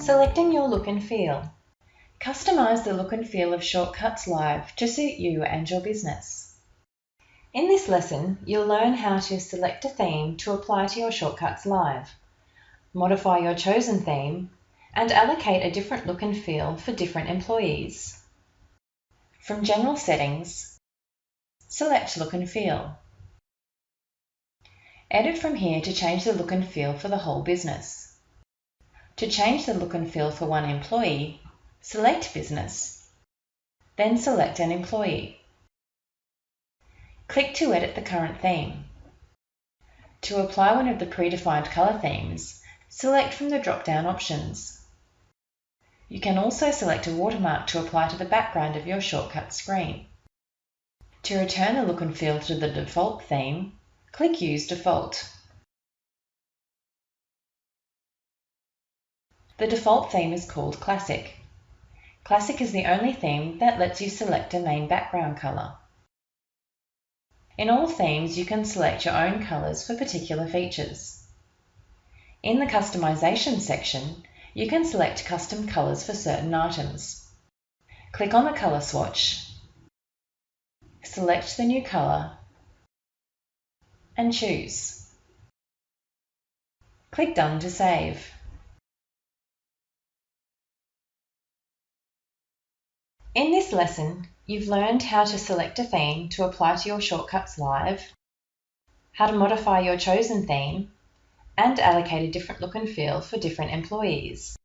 Selecting your look and feel. Customize the look and feel of Shortcuts Live to suit you and your business. In this lesson, you'll learn how to select a theme to apply to your Shortcuts Live, modify your chosen theme, and allocate a different look and feel for different employees. From General Settings, select Look and Feel. Edit from here to change the look and feel for the whole business. To change the look and feel for one employee, select Business, then select an employee. Click to edit the current theme. To apply one of the predefined color themes, select from the drop-down options. You can also select a watermark to apply to the background of your shortcut screen. To return the look and feel to the default theme, click Use Default. The default theme is called Classic. Classic is the only theme that lets you select a main background color. In all themes, you can select your own colors for particular features. In the Customization section, you can select custom colors for certain items. Click on the color swatch, select the new color, and choose. Click Done to save. In this lesson, you've learned how to select a theme to apply to your Shortcuts Live, how to modify your chosen theme, and allocate a different look and feel for different employees.